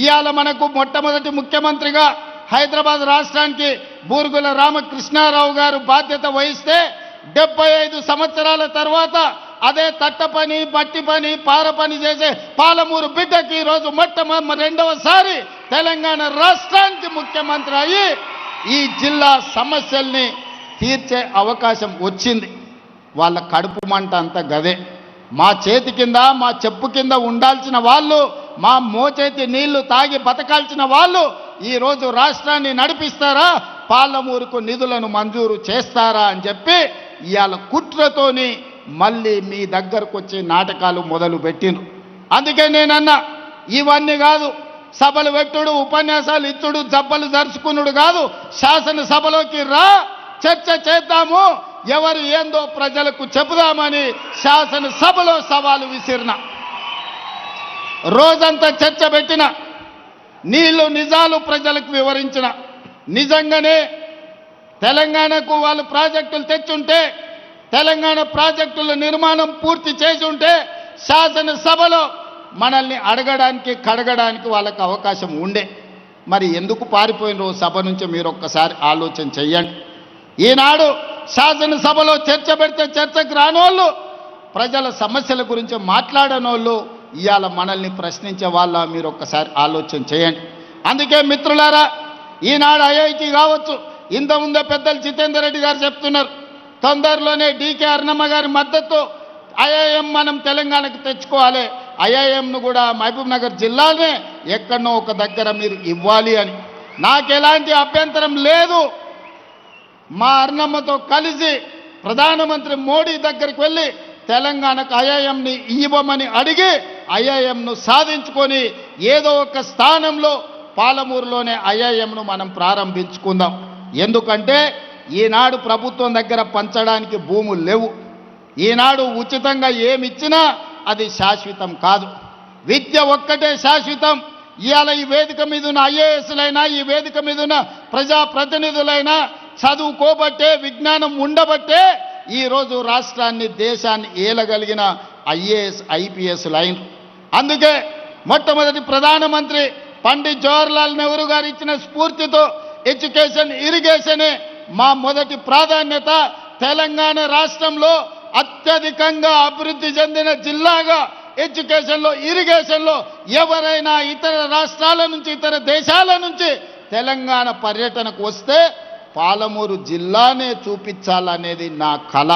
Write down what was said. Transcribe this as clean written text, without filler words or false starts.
ఇవాళ మనకు మొట్టమొదటి ముఖ్యమంత్రిగా హైదరాబాద్ రాష్ట్రానికి బూరుగుల రామకృష్ణారావు గారు బాధ్యత వహిస్తే 75 సంవత్సరాల తర్వాత అదే తట్ట పని మట్టి పని పార పని చేసే పాలమూరు బిడ్డకి ఈరోజు రెండవసారి తెలంగాణ రాష్ట్రానికి ముఖ్యమంత్రి అయ్యి ఈ జిల్లా సమస్యల్ని తీర్చే అవకాశం వచ్చింది. వాళ్ళ కడుపు మంట అంతా గదే. మా చేతి కింద మా చెప్పు కింద ఉండాల్సిన వాళ్ళు, మా మోచేతి నీళ్లు తాగి బతకాల్సిన వాళ్ళు ఈరోజు రాష్ట్రాన్ని నడిపిస్తారా, పాలమూరుకు నిధులను మంజూరు చేస్తారా అని చెప్పి ఇవాళ కుట్రతోని మళ్ళీ మీ దగ్గరకు వచ్చే నాటకాలు మొదలు పెట్టిండ్రు. అందుకే నేనన్నా ఇవన్నీ కాదు, సభలు పెట్టుడు ఉపన్యాసాలు ఇచ్చుడు జబ్బలు జరుచుకున్నాడు కాదు, శాసనసభలోకి రా చర్చ చేద్దాము, ఎవరు ఏందో ప్రజలకు చెబుదామని శాసనసభలో సవాలు విసిరిన. రోజంతా చర్చ పెట్టిన, నీళ్లు నిజాలు ప్రజలకు వివరించిన. నిజంగానే తెలంగాణకు వాళ్ళు ప్రాజెక్టులు తెచ్చుంటే, తెలంగాణ ప్రాజెక్టుల నిర్మాణం పూర్తి చేసి ఉంటే శాసనసభలో మనల్ని అడగడానికి కడగడానికి వాళ్ళకి అవకాశం ఉండే. మరి ఎందుకు పారిపోయినరో సభ నుంచి మీరు ఒక్కసారి ఆలోచన చెయ్యండి. ఈనాడు శాసనసభలో చర్చ పెడితే చర్చకు రానోళ్ళు, ప్రజల సమస్యల గురించి మాట్లాడనోళ్ళు ఇవాళ మనల్ని ప్రశ్నించే వాళ్ళ మీరు ఒక్కసారి ఆలోచన చేయండి. అందుకే మిత్రులారా, ఈనాడు ఐఐటి కావచ్చు, ఇంతకుముందే పెద్దలు జితేందర్ రెడ్డి గారు చెప్తున్నారు, తొందరలోనే డీకే అరుణమ్మ గారి మద్దతు ఐఐఎం మనం తెలంగాణకు తెచ్చుకోవాలి, ఐఐఎంను కూడా మహబూబ్ నగర్ జిల్లానే ఎక్కడనో ఒక దగ్గర మీరు ఇవ్వాలి అని. నాకు ఎలాంటి అభ్యంతరం లేదు. మా అరుణమ్మతో కలిసి ప్రధానమంత్రి మోడీ దగ్గరికి వెళ్ళి తెలంగాణకు ఐఐఎంని ఇవ్వమని అడిగి ఐఐఎంను సాధించుకొని ఏదో ఒక స్థానంలో పాలమూరులోనే ఐఐఎంను మనం ప్రారంభించుకుందాం. ఎందుకంటే ఈనాడు ప్రభుత్వం దగ్గర పంచడానికి భూములు లేవు. ఈనాడు ఉచితంగా ఏమిచ్చినా అది శాశ్వతం కాదు. విద్య ఒక్కటే శాశ్వతం. ఇవాళ ఈ వేదిక మీద ఉన్న ఐఏఎస్లైనా, ఈ వేదిక మీద ఉన్న ప్రజాప్రతినిధులైనా చదువుకోబట్టే, విజ్ఞానం ఉండబట్టే ఈరోజు రాష్ట్రాన్ని దేశాన్ని ఏలగలిగిన ఐఏఎస్ ఐపీఎస్ లైన్. అందుకే మొట్టమొదటి ప్రధానమంత్రి పండిత్ జవహర్లాల్ నెహ్రూ గారు ఇచ్చిన స్ఫూర్తితో ఎడ్యుకేషన్ ఇరిగేషనే మా మొదటి ప్రాధాన్యత. తెలంగాణ రాష్ట్రంలో అత్యధికంగా అభివృద్ధి చెందిన జిల్లాగా ఎడ్యుకేషన్లో ఇరిగేషన్లో ఎవరైనా ఇతర రాష్ట్రాల నుంచి ఇతర దేశాల నుంచి తెలంగాణ పర్యటనకు వస్తే పాలమూరు జిల్లానే చూపించాలనేది నా కల.